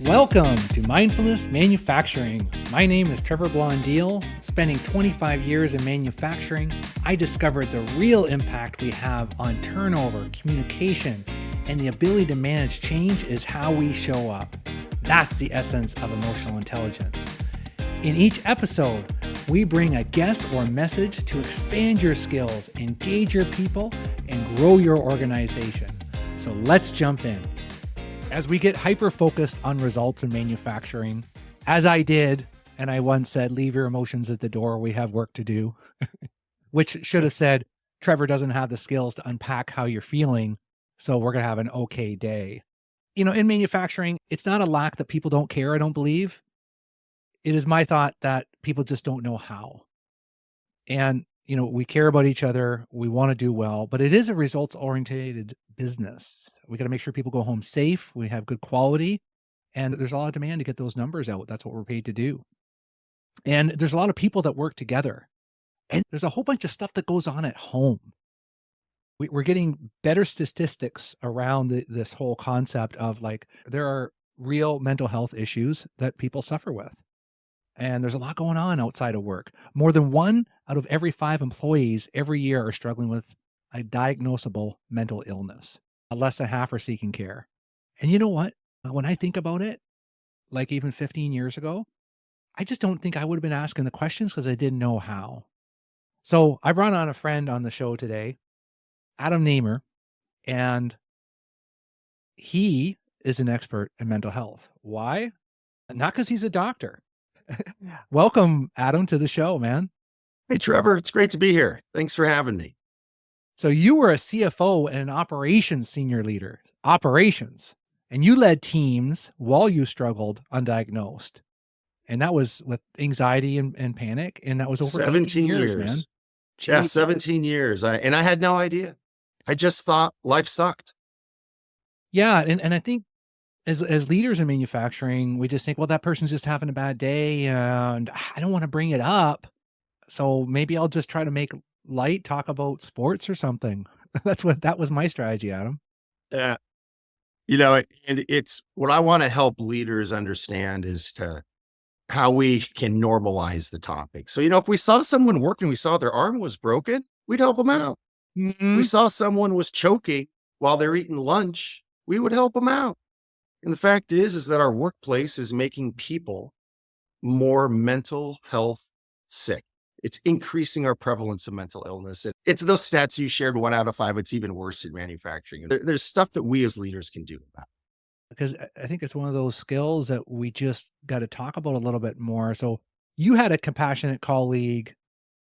Welcome to Mindfulness Manufacturing. My name is Trevor Blondeel. Spending 25 years in manufacturing, I discovered the real impact we have on turnover, communication, and the ability to manage change is how we show up. That's the essence of emotional intelligence. In each episode, we bring a guest or message to expand your skills, engage your people, and grow your organization. So let's jump in. As we get hyper-focused on results in manufacturing, as I did, and I once said, leave your emotions at the door, we have work to do, which should have said, Trevor doesn't have the skills to unpack how you're feeling, so we're going to have an okay day. You know, in manufacturing, it's not a lack that people don't care, I don't believe. It is my thought that people just don't know how. And, you know, we care about each other, we want to do well, but it is a results-oriented business. We got to make sure people go home safe, we have good quality, and there's a lot of demand to get those numbers out. That's what we're paid to do. And there's a lot of people that work together. And there's a whole bunch of stuff that goes on at home. We're getting better statistics around this whole concept of like, there are real mental health issues that people suffer with. And there's a lot going on outside of work. More than 1 out of every 5 employees every year are struggling with a diagnosable mental illness. Less than half are seeking care. And you know what? When I think about it, like even 15 years ago, I just don't think I would have been asking the questions because I didn't know how. So I brought on a friend on the show today, Adam Nemer, and he is an expert in mental health. Why? Not because he's a doctor. Welcome, Adam, to the show, man. Hey, Trevor, it's great to be here. Thanks for having me. So you were a CFO and an operations senior leader, and you led teams while you struggled undiagnosed. And that was with anxiety and panic. And that was over 17 years, man. Yeah, 17 years. I had no idea. I just thought life sucked. Yeah. And I think as leaders in manufacturing, we just think, well, that person's just having a bad day and I don't want to bring it up. So maybe I'll just try to make light, talk about sports or something. That was my strategy, Adam. Yeah. You know, and it's what I want to help leaders understand is how we can normalize the topic. So, you know, if we saw someone working, we saw their arm was broken, we'd help them out. Mm-hmm. We saw someone was choking while they're eating lunch, we would help them out. And the fact is that our workplace is making people more mental health sick. It's increasing our prevalence of mental illness. It's those stats you shared, 1 out of 5. It's even worse in manufacturing. There's stuff that we as leaders can do about it. Because I think it's one of those skills that we just got to talk about a little bit more. So you had a compassionate colleague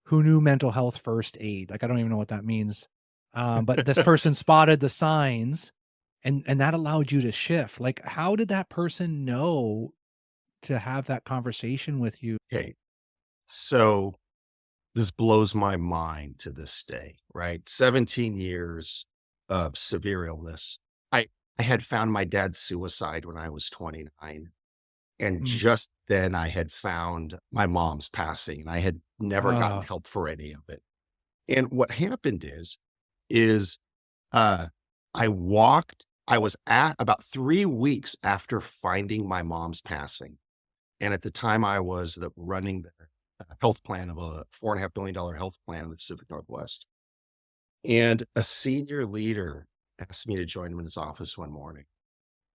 who knew mental health first aid. Like, I don't even know what that means. But this person spotted the signs and that allowed you to shift. Like, how did that person know to have that conversation with you? Okay. So this blows my mind to this day, right? 17 years of severe illness. I had found my dad's suicide when I was 29. And just then I had found my mom's passing and I had never gotten help for any of it. And what happened is I was at about 3 weeks after finding my mom's passing. And at the time I was running the health plan of a $4.5 billion health plan in the Pacific Northwest. And a senior leader asked me to join him in his office one morning.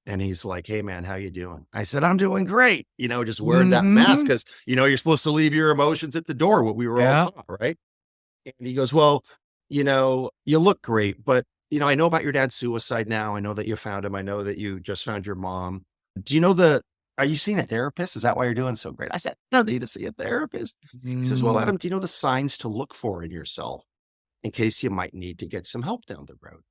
And he's like, hey man, how you doing? I said, I'm doing great. You know, just wearing that mask because, you know, you're supposed to leave your emotions at the door, what we were all taught, right? And he goes, well, you know, you look great, but, you know, I know about your dad's suicide now. I know that you found him. I know that you just found your mom. Do you know are you seeing a therapist? Is that why you're doing so great? I said, no need to see a therapist. He says, well, Adam, do you know the signs to look for in yourself in case you might need to get some help down the road?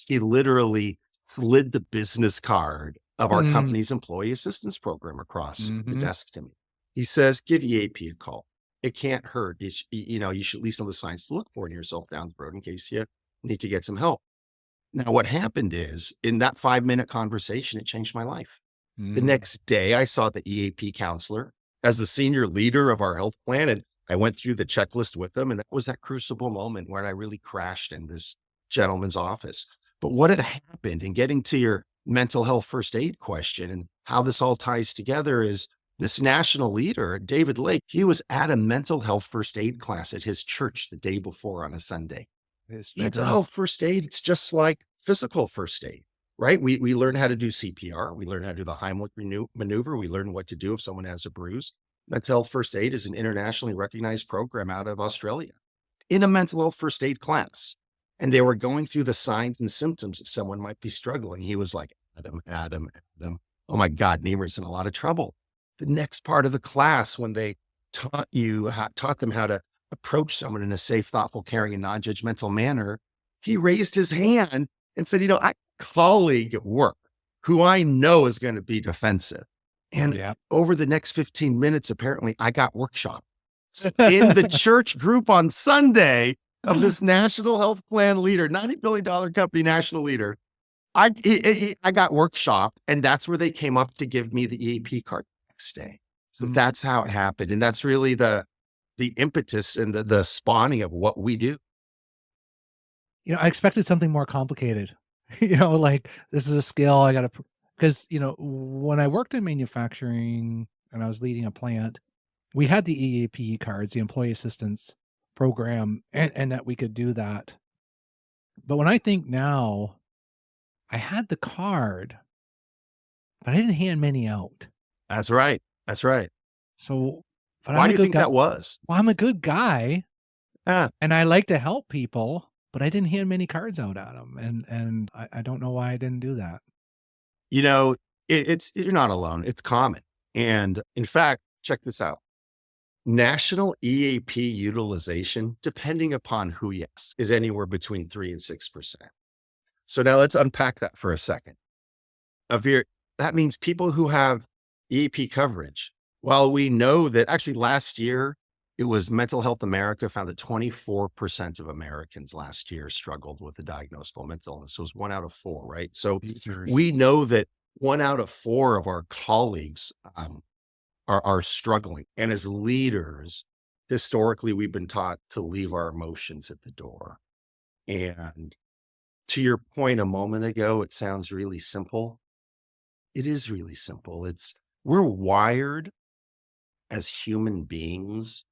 He literally slid the business card of our company's employee assistance program across the desk to me. He says, give EAP a call. It can't hurt. You should at least know the signs to look for in yourself down the road in case you need to get some help. Now, what happened is in that 5-minute conversation, it changed my life. The next day I saw the EAP counselor as the senior leader of our health plan. And I went through the checklist with them, and that was that crucible moment where I really crashed in this gentleman's office. But what had happened, and getting to your mental health first aid question and how this all ties together, is this national leader, David Lake, he was at a mental health first aid class at his church the day before on a Sunday. It's Mental true. health first aid, it's just like physical first aid, right? We learn how to do CPR. We learn how to do the Heimlich maneuver. We learn what to do if someone has a bruise. Mental health first aid is an internationally recognized program out of Australia in a mental health first aid class. And they were going through the signs and symptoms that someone might be struggling. He was like, Adam, Adam, Adam. Oh my God, Nemer's in a lot of trouble. The next part of the class, when they taught them how to approach someone in a safe, thoughtful, caring, and non-judgmental manner, he raised his hand and said, I have a colleague at work who I know is going to be defensive. And Yeah. over the next 15 minutes, apparently I got workshop in the church group on Sunday of this national health plan leader, $90 billion company national leader. I got workshop, and that's where they came up to give me the EAP card the next day. So that's how it happened. And that's really the impetus and the spawning of what we do. I expected something more complicated. Like this is a skill I got to, because, when I worked in manufacturing and I was leading a plant, we had the EAP cards, the employee assistance program, and that we could do that. But when I think now, I had the card, but I didn't hand many out. That's right. That's right. So, but Why I'm do a you good think guy. that was? Well, I'm a good guy Yeah. and I like to help people, but I didn't hand many cards out at them. And I don't know why I didn't do that. You know, you're not alone. It's common. And in fact, check this out. National EAP utilization, depending upon who you ask, is anywhere between 3 and 6%. So now let's unpack that for a second. That means people who have EAP coverage. While we know that actually last year, it was Mental Health America found that 24% of Americans last year struggled with a diagnosable mental illness. So it was 1 out of 4, right? So we know that 1 out of 4 of our colleagues are struggling. And as leaders, historically, we've been taught to leave our emotions at the door. And to your point a moment ago, it sounds really simple. It is really simple. We're wired as human beings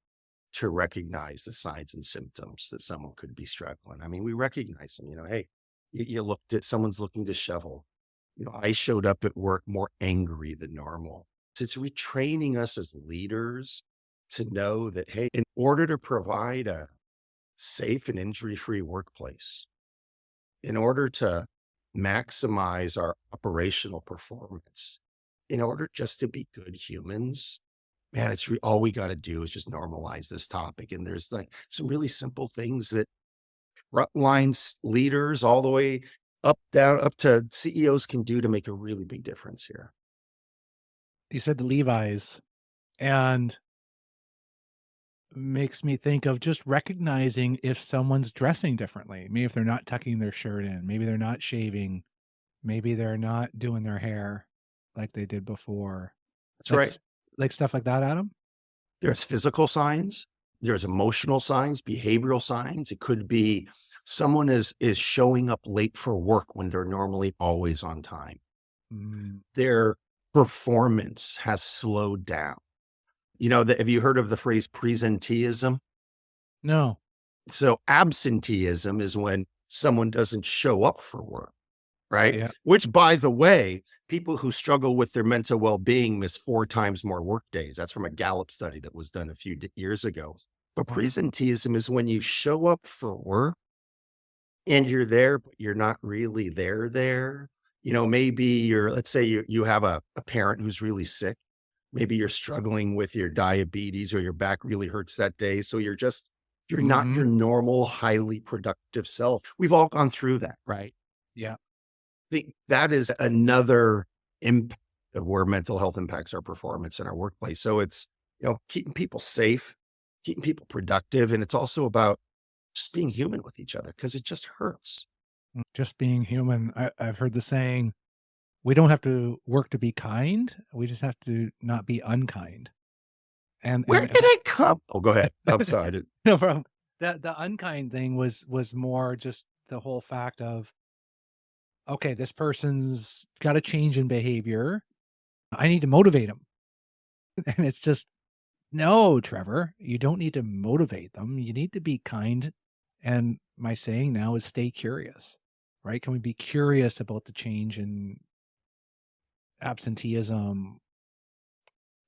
to recognize the signs and symptoms that someone could be struggling. I mean, we recognize them, hey, you looked at someone's looking disheveled. I showed up at work more angry than normal. So it's retraining us as leaders to know that, hey, in order to provide a safe and injury-free workplace, in order to maximize our operational performance, in order just to be good humans, man, all we got to do is just normalize this topic. And there's like some really simple things that frontline leaders all the way up to CEOs can do to make a really big difference here. You said the Levi's, and makes me think of just recognizing if someone's dressing differently. Maybe if they're not tucking their shirt in, maybe they're not shaving, maybe they're not doing their hair like they did before. That's right. Like stuff like that, Adam? There's physical signs, there's emotional signs, behavioral signs. It could be someone is showing up late for work when they're normally always on time. Their performance has slowed down. Have you heard of the phrase presenteeism? No. So absenteeism is when someone doesn't show up for work, right? Yeah. Which, by the way, people who struggle with their mental well-being miss 4 times more work days. That's from a Gallup study that was done a few years ago. But presenteeism is when you show up for work and you're there, but you're not really there. Maybe let's say you have a parent who's really sick. Maybe you're struggling with your diabetes or your back really hurts that day. So you're not your normal, highly productive self. We've all gone through that, right? Yeah. I think that is another impact of where mental health impacts our performance in our workplace. So it's, keeping people safe, keeping people productive. And it's also about just being human with each other because it just hurts. Just being human. I've heard the saying, we don't have to work to be kind. We just have to not be unkind. Where did it come? Oh, go ahead. I'm sorry. no problem. The unkind thing was more just the whole fact of, okay, this person's got a change in behavior. I need to motivate him. And it's just, no, Trevor, you don't need to motivate them. You need to be kind. And my saying now is stay curious, right? Can we be curious about the change in absenteeism,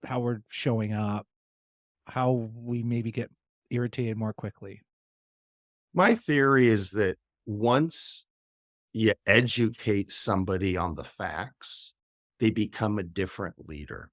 how we're showing up, how we maybe get irritated more quickly? My theory is that once you educate somebody on the facts, they become a different leader.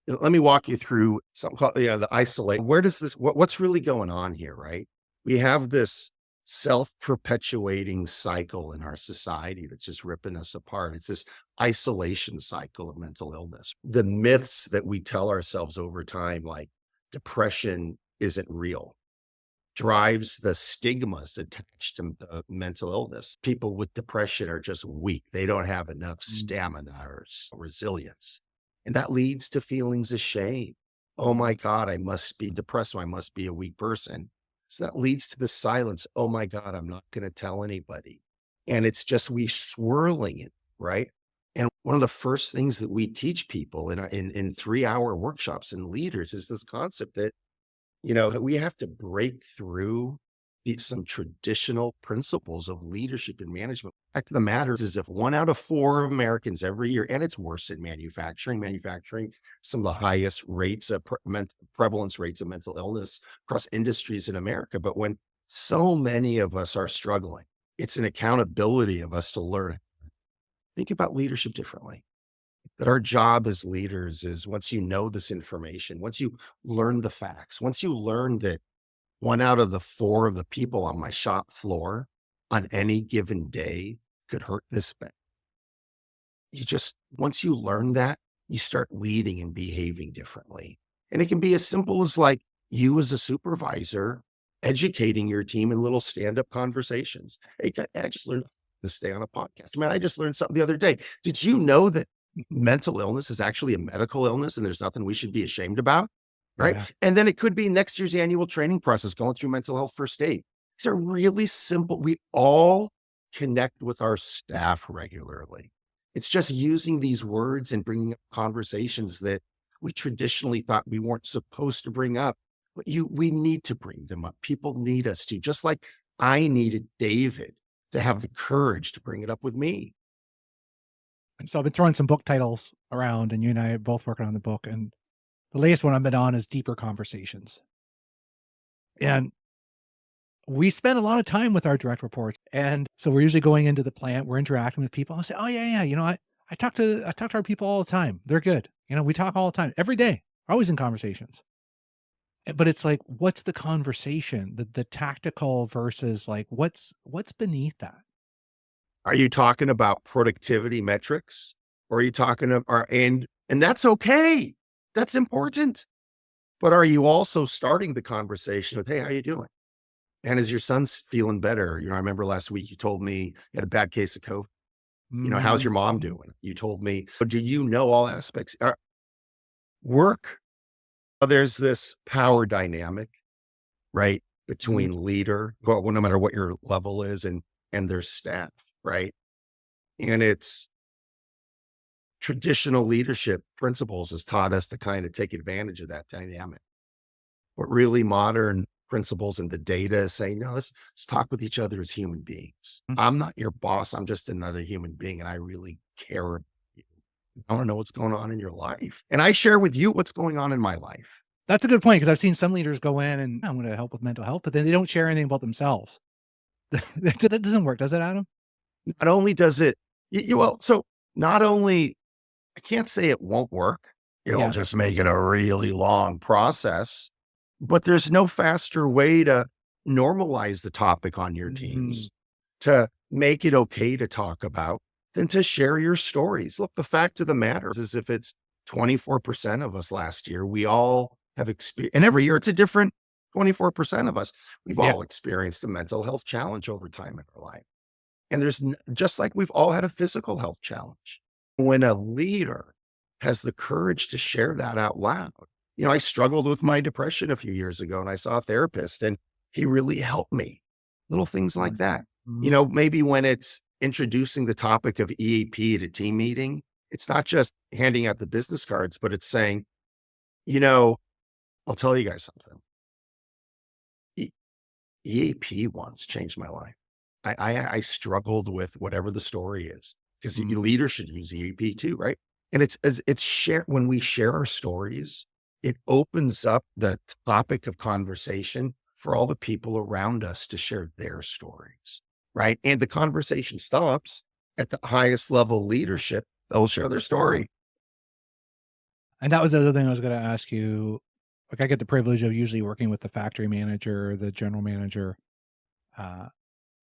Let me walk you through something called the isolate. Where does this, what's really going on here, right? We have this self-perpetuating cycle in our society that's just ripping us apart. It's this isolation cycle of mental illness. The myths that we tell ourselves over time, like depression isn't real, drives the stigmas attached to mental illness. People with depression are just weak. They don't have enough stamina or resilience. And that leads to feelings of shame. Oh my God, I must be depressed. So I must be a weak person. So that leads to the silence. Oh my God, I'm not going to tell anybody. And it's just we swirling it, right? And one of the first things that we teach people in 3-hour workshops and leaders is this concept that, that we have to break through some traditional principles of leadership and management. The fact of the matter is if 1 out of 4 Americans every year, and it's worse in manufacturing, some of the highest rates of prevalence rates of mental illness across industries in America. But when so many of us are struggling, it's an accountability of us to learn. Think about leadership differently. That our job as leaders is once you know this information, once you learn the facts, once you learn that 1 out of the 4 of the people on my shop floor on any given day could hurt this bad. Once you learn that, you start leading and behaving differently. And it can be as simple as like you as a supervisor educating your team in little stand-up conversations. Hey, I just learned this day on a podcast. Man, I just learned something the other day. Did you know that mental illness is actually a medical illness and there's nothing we should be ashamed about? Right. Yeah. And then it could be next year's annual training process, going through mental health first aid. These are really simple. We all connect with our staff regularly. It's just using these words and bringing up conversations that we traditionally thought we weren't supposed to bring up, but we need to bring them up. People need us to, just like I needed David to have the courage to bring it up with me. And so I've been throwing some book titles around, and you and I are both working on the book, and the latest one I've been on is Deeper Conversations. And we spend a lot of time with our direct reports. And so we're usually going into the plant, we're interacting with people. I'll say, oh yeah. I talk to our people all the time. They're good. We talk all the time, every day, always in conversations. But it's like, what's the conversation? The tactical versus like, what's beneath that? Are you talking about productivity metrics? Or are you talking about, and that's okay. That's important. But are you also starting the conversation with, hey, how you doing? And is your son's feeling better? I remember last week you told me you had a bad case of COVID. How's your mom doing? You told me, but do you know all aspects? Work, there's this power dynamic, right? Between leader, no matter what your level is, and their staff, right? And it's traditional leadership principles has taught us to kind of take advantage of that dynamic. But really modern principles and the data is saying, no, let's talk with each other as human beings. I'm not your boss. I'm just another human being. And I really care about you. I want to know what's going on in your life. And I share with you what's going on in my life. That's a good point, because I've seen some leaders go in and I'm going to help with mental health, but then they don't share anything about themselves. That doesn't work, does it, Adam? Not only does it, not only, I can't say it won't work. It'll just make it a really long process, but there's no faster way to normalize the topic on your teams, to make it okay to talk about than to share your stories. Look, the fact of the matter is if it's 24% of us last year, we all have experienced, and every year it's a different 24% of us. We've all experienced a mental health challenge over time in our life. And there's just like we've all had a physical health challenge. When a leader has the courage to share that out loud, I struggled with my depression a few years ago and I saw a therapist and he really helped me. Little things like that. Mhm. Maybe when it's introducing the topic of EAP at a team meeting, it's not just handing out the business cards, but it's saying, you know, I'll tell you guys something. E- EAP once changed my life. I struggled with whatever the story is because Mhm. leaders should use EAP too, right? And it's share when we share our stories, it opens up the topic of conversation for all the people around us to share their stories, right? And the conversation stops at the highest level leadership. They'll share their story. And that was the other thing I was gonna ask you. Like, I get the privilege of usually working with the factory manager, the general manager, uh,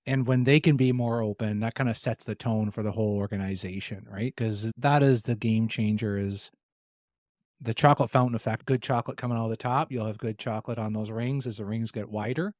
and when they can be more open, that kinda sets the tone for the whole organization, right? Because that is the game changer, is the chocolate fountain effect. Good chocolate coming out of the top, you'll have good chocolate on those rings as the rings get wider.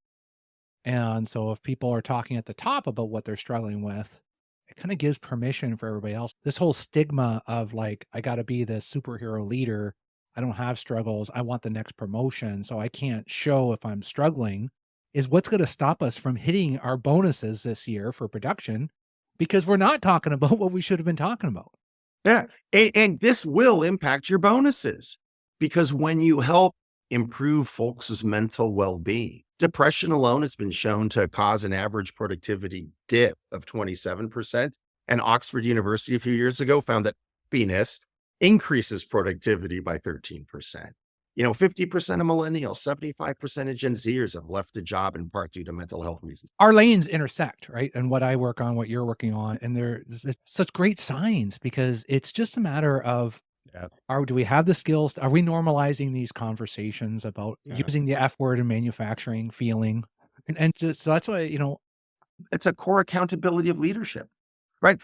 And so if people are talking at the top about what they're struggling with, it kind of gives permission for everybody else. This whole stigma of like, I got to be the superhero leader. I don't have struggles. I want the next promotion. So I can't show if I'm struggling, is what's going to stop us from hitting our bonuses this year for production, because we're not talking about what we should have been talking about. Yeah. And this will impact your bonuses because when you help improve folks' mental well-being, depression alone has been shown to cause an average productivity dip of 27%. And Oxford University a few years ago found that happiness increases productivity by 13%. 50% of millennials, 75% of Gen Zers have left a job in part due to mental health reasons. Our lanes intersect, right? And what I work on, what you're working on, and there's such great signs, because it's just a matter of, Yeah. do we have the skills? Are we normalizing these conversations about Yeah. using the F word in manufacturing, feeling? And just so that's why, It's a core accountability of leadership, right?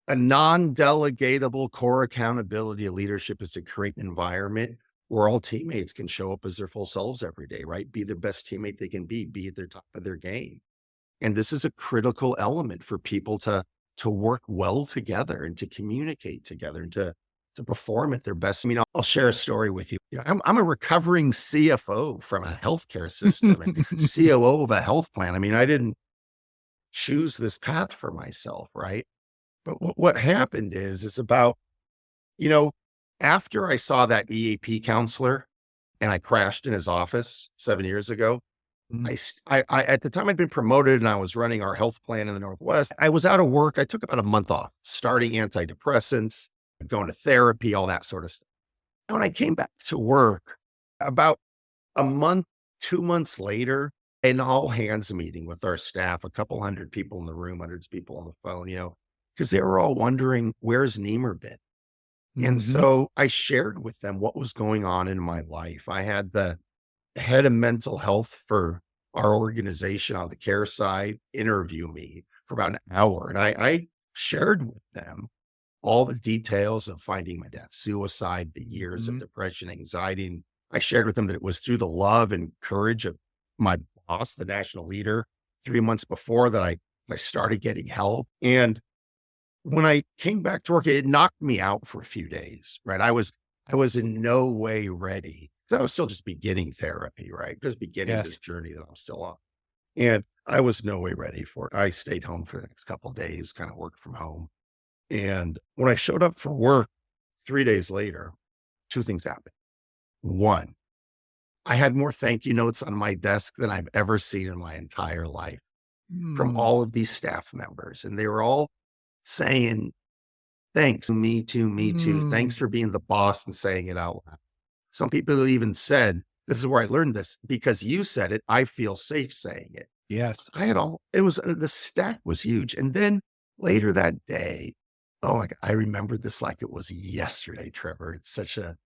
A non-delegatable core accountability of leadership is to create an environment where all teammates can show up as their full selves every day, right? Be the best teammate they can be at their top of their game. And this is a critical element for people to work well together and to communicate together and to perform at their best. I'll share a story with you. I'm a recovering CFO from a healthcare system and COO of a health plan. I didn't choose this path for myself, right? But what happened is about, you know, after I saw that EAP counselor and I crashed in his office 7 years ago, Mhm. at the time I'd been promoted and I was running our health plan in the Northwest. I was out of work. I took about a month off, starting antidepressants, going to therapy, all that sort of stuff. And when I came back to work about a month, 2 months later, an all hands meeting with our staff, a couple hundred people in the room, hundreds of people on the phone, because they were all wondering, where's Nemer been? And Mhm. so I shared with them what was going on in my life. I had the head of mental health for our organization on the care side interview me for about an hour. And I shared with them all the details of finding my dad's suicide, the years of Mhm. depression, anxiety. And I shared with them that it was through the love and courage of my boss, the national leader, 3 months before that I started getting help. And when I came back to work, it knocked me out for a few days, right? I was in no way ready. 'Cause I was still just beginning therapy, right? Just beginning this Yes. journey that I'm still on. And I was no way ready for it. I stayed home for the next couple of days, kind of worked from home. And when I showed up for work 3 days later, two things happened. One, I had more thank you notes on my desk than I've ever seen in my entire life from Mm. all of these staff members. And they were all saying, thanks, me too, me too. Thanks Mm. for being the boss and saying it out loud. Some people even said, this is where I learned this because you said it. I feel safe saying it. Yes. It was, the stack was huge. And then later that day, oh my God, I remember this like it was yesterday, Trevor. It's such a,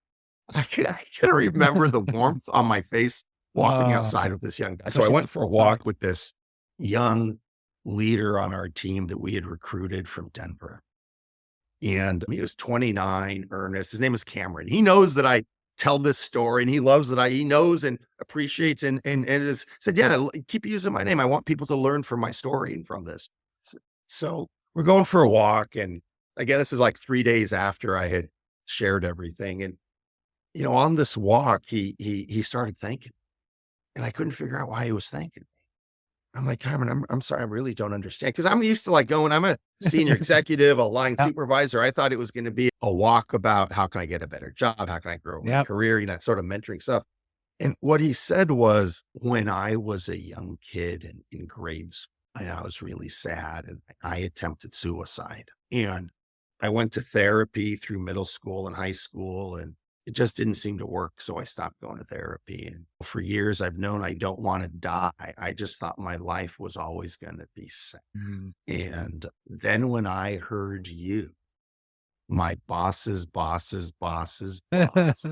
I can remember the warmth on my face walking Ah, outside with this young guy. So I especially if went it's for a outside. walk with this young leader on our team that we had recruited from Denver. And he was 29, earnest. His name is Cameron. He knows that I tell this story and he loves that he knows and appreciates and has said, yeah, keep using my name. I want people to learn from my story and from this. So we're going for a walk. And again, this is like 3 days after I had shared everything. And on this walk, he started thanking, and I couldn't figure out why he was thanking. I'm like, Cameron, I'm sorry, I really don't understand. Cause I'm used to like going, I'm a senior executive, a line Yep. supervisor. I thought it was going to be a walk about how can I get a better job? How can I grow my Yep. career? Sort of mentoring stuff. And what he said was, when I was a young kid in grade school, and I was really sad and I attempted suicide. And I went to therapy through middle school and high school, and it just didn't seem to work. So I stopped going to therapy. And for years, I've known I don't want to die. I just thought my life was always going to be sad. Mm. And then when I heard you, my boss's boss's boss's boss,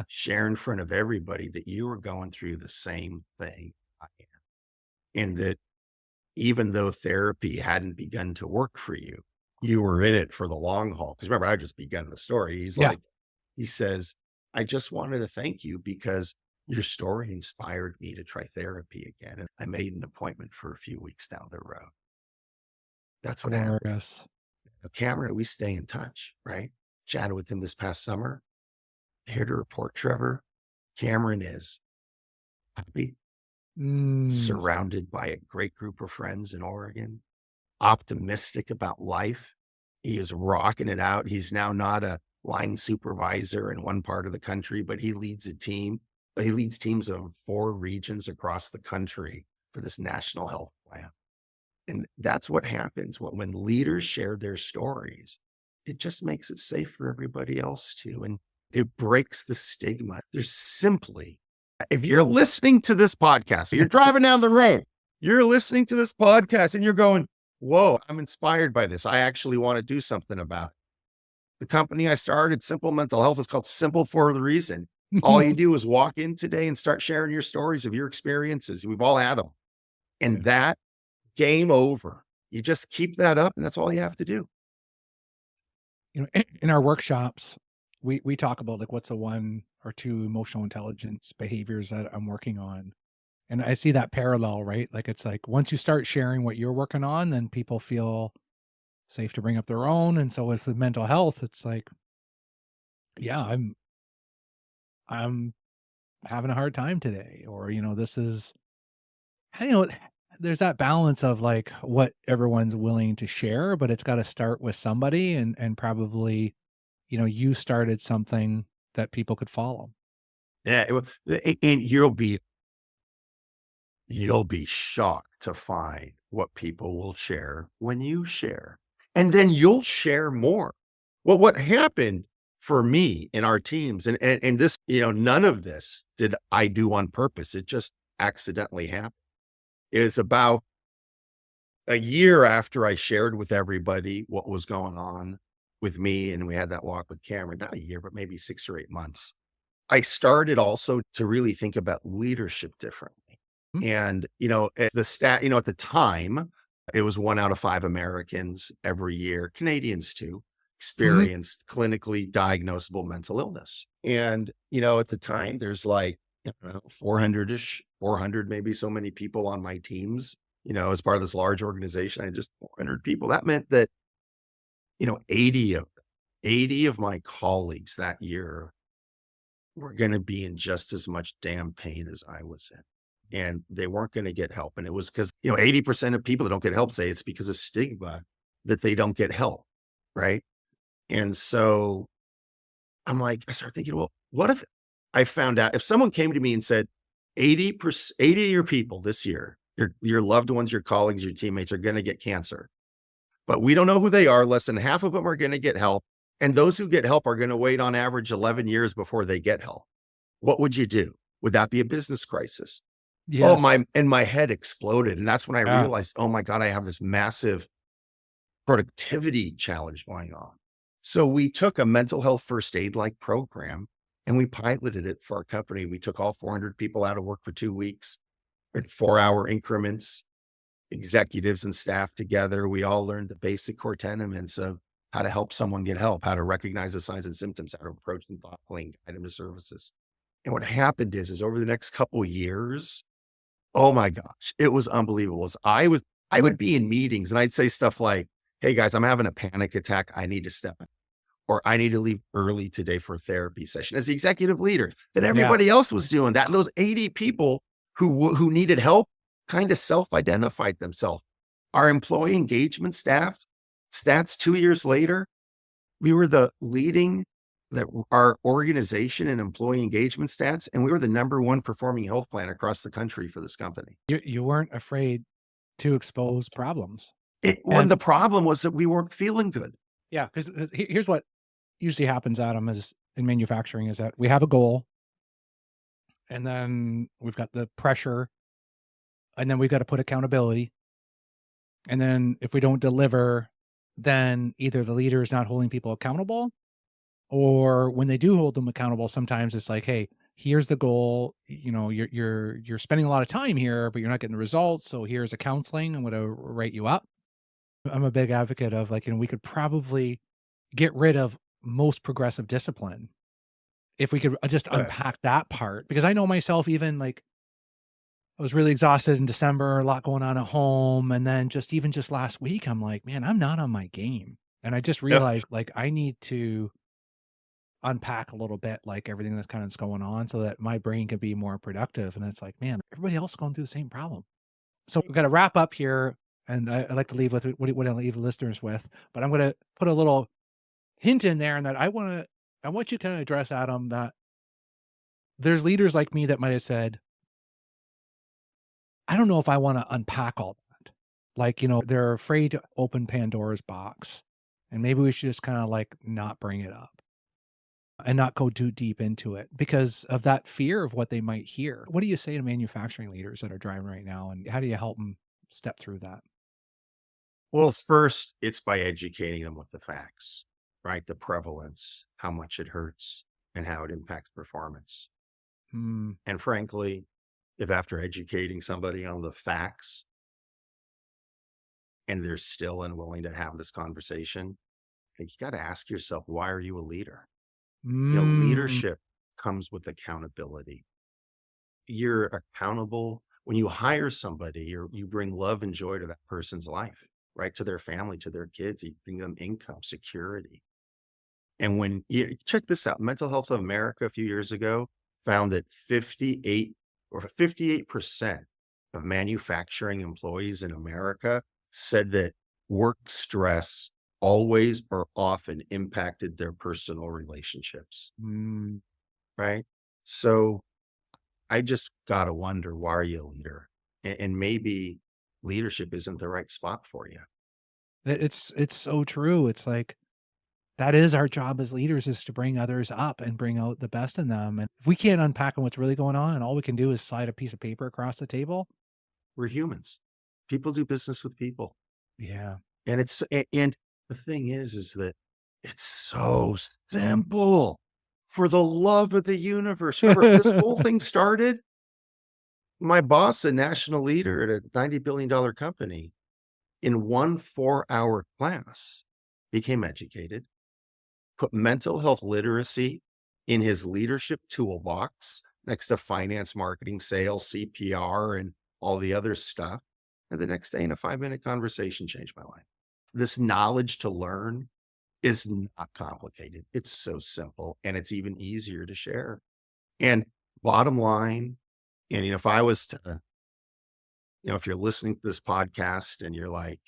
share in front of everybody that you were going through the same thing I am, and that even though therapy hadn't begun to work for you, you were in it for the long haul. Because remember, I just begun the story. Yeah. He says, I just wanted to thank you because your story inspired me to try therapy again. And I made an appointment for a few weeks down the road. That's what happened. Glorious. Cameron, we stay in touch, right? Chatted with him this past summer. Here to report, Trevor, Cameron is happy, surrounded by a great group of friends in Oregon, optimistic about life. He is rocking it out. He's now not a line supervisor in one part of the country, but he leads a team. He leads teams of 4 regions across the country for this national health plan. And that's what happens when leaders share their stories. It just makes it safe for everybody else too. And it breaks the stigma. There's simply, if you're listening to this podcast, you're driving down the road, you're listening to this podcast and you're going, whoa, I'm inspired by this. I actually want to do something about it. The company I started, Simple Mental Health, is called Simple for the reason. All you do is walk in today and start sharing your stories of your experiences. We've all had them. And that, game over. You just keep that up, and that's all you have to do. In our workshops, we talk about like what's the 1 or 2 emotional intelligence behaviors that I'm working on. And I see that parallel, right? Like it's like once you start sharing what you're working on, then people feel safe to bring up their own. And so with the mental health, it's like, yeah, I'm having a hard time today, or this is, there's that balance of like what everyone's willing to share, but it's got to start with somebody, and probably, you started something that people could follow. Yeah. And you'll be shocked to find what people will share when you share, and then you'll share more. Well, what happened for me in our teams, and this, none of this did I do on purpose. It just accidentally happened. Is about a year after I shared with everybody what was going on with me, and we had that walk with Cameron, not a year, but maybe 6 or 8 months, I started also to really think about leadership differently. And, at the time, it was 1 out of 5 Americans every year, Canadians too, experienced clinically diagnosable mental illness. And, at the time, there's like, 400-ish, 400, maybe so many people on my teams, as part of this large organization. I had just 400 people. That meant that, 80 of my colleagues that year were going to be in just as much damn pain as I was in, and they weren't going to get help. And it was because, 80% of people that don't get help say it's because of stigma that they don't get help. Right. And so I started thinking, well, what if I found out, if someone came to me and said, 80 of your people this year, your loved ones, your colleagues, your teammates are going to get cancer, but we don't know who they are. Less than half of them are going to get help. And those who get help are going to wait on average 11 years before they get help. What would you do? Would that be a business crisis? Yes. My head exploded. And that's when I realized, oh my God, I have this massive productivity challenge going on. So we took a mental health first aid like program and we piloted it for our company. We took all 400 people out of work for 2 weeks in 4-hour increments, executives and staff together. We all learned the basic core tenements of how to help someone get help, how to recognize the signs and symptoms, how to approach them thoughtfully and guide them to services. And what happened is over the next couple of years, oh my gosh, it was unbelievable. I would be in meetings and I'd say stuff like, hey guys, I'm having a panic attack. I need to step in. or I need to leave early today for a therapy session as the executive leader that Yeah. everybody else was doing that. And those 80 people who needed help kind of self-identified themselves. Our employee engagement stats 2 years later, we were the leading our organization and employee engagement stats, and we were the #1 performing health plan across the country for this company. You weren't afraid to expose problems. And the problem was that we weren't feeling good. Yeah, because here's what usually happens, Adam, is in manufacturing is that we have a goal, and then we've got the pressure, and then we've got to put accountability. And then if we don't deliver, then either the leader is not holding people accountable, or when they do hold them accountable, sometimes it's like, hey, here's the goal. You're spending a lot of time here, but you're not getting the results. So here's a counseling. I'm going to write you up. I'm a big advocate of we could probably get rid of most progressive discipline if we could just unpack that part, because I know myself, even I was really exhausted in December, a lot going on at home. And then just last week, I'm like, man, I'm not on my game. And I just realized I need to unpack a little bit, everything that's kind of going on so that my brain can be more productive. And it's like, man, everybody else is going through the same problem. So we've got to wrap up here. And I like to leave with what I leave the listeners with, but I'm going to put a little hint in there, and that I want you to kind of address, Adam, that there's leaders like me that might have said, I don't know if I want to unpack all that. They're afraid to open Pandora's box, and maybe we should just kind of not bring it up and not go too deep into it because of that fear of what they might hear. What do you say to manufacturing leaders that are driving right now, and how do you help them step through that? Well, first, it's by educating them with the facts, right? The prevalence, how much it hurts, and how it impacts performance. Hmm. And frankly, if after educating somebody on the facts and they're still unwilling to have this conversation, you got to ask yourself, why are you a leader? Leadership comes with accountability. You're accountable. When you hire somebody, you bring love and joy to that person's life, right? To their family, to their kids. You bring them income, security. And when you check this out, Mental Health of America a few years ago found that 58% of manufacturing employees in America said that work stress always or often impacted their personal relationships, right? So I just got to wonder, why are you a leader? And maybe leadership isn't the right spot for you. It's so true. It's that is our job as leaders, is to bring others up and bring out the best in them. And if we can't unpack what's really going on, and all we can do is slide a piece of paper across the table. We're humans. People do business with people. Yeah. And and the thing is that it's so simple. For the love of the universe. Remember, this whole thing started, my boss, a national leader at a $90 billion company, in one 4-hour class, became educated, put mental health literacy in his leadership toolbox next to finance, marketing, sales, CPR, and all the other stuff. And the next day, in a 5-minute conversation, changed my life. This knowledge to learn is not complicated. It's so simple, and it's even easier to share. And bottom line, and if I was to, if you're listening to this podcast and you're like,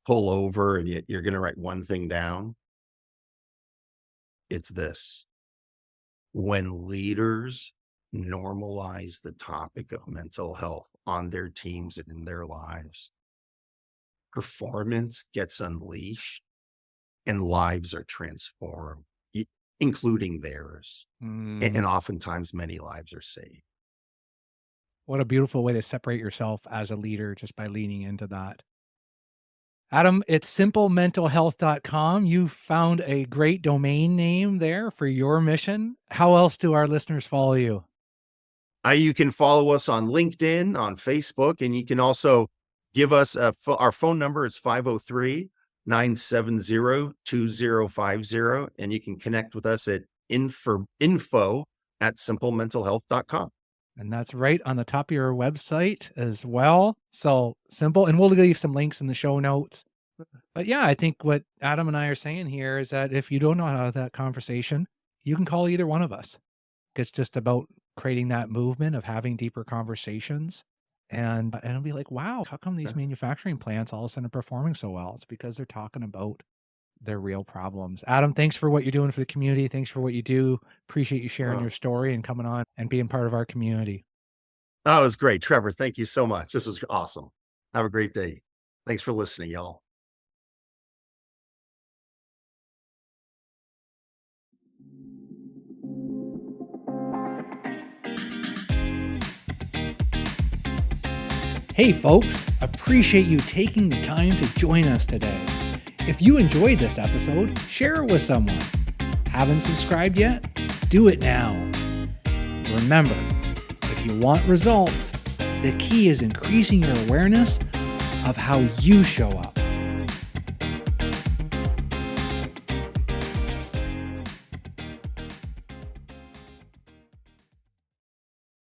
pull over and you're going to write one thing down, it's this: when leaders normalize the topic of mental health on their teams and in their lives, performance gets unleashed and lives are transformed, including theirs. And oftentimes many lives are saved. What a beautiful way to separate yourself as a leader, just by leaning into that. Adam, it's simplementalhealth.com. You found a great domain name there for your mission. How else do our listeners follow you? You can follow us on LinkedIn, on Facebook, and you can also give us our phone number is 503-970-2050. And you can connect with us at info@simplementalhealth.com. And that's right on the top of your website as well. So simple. And we'll leave some links in the show notes. But yeah, I think what Adam and I are saying here is that if you don't know how to have that conversation, you can call either one of us. It's just about creating that movement of having deeper conversations. And it'll be like, wow, how come these manufacturing plants all of a sudden are performing so well? It's because they're talking about their real problems. Adam, thanks for what you're doing for the community. Thanks for what you do. Appreciate you sharing your story and coming on and being part of our community. Oh, it was great. Trevor, thank you so much. This was awesome. Have a great day. Thanks for listening, y'all. Hey folks, appreciate you taking the time to join us today. If you enjoyed this episode, share it with someone. Haven't subscribed yet? Do it now. Remember, if you want results, the key is increasing your awareness of how you show up.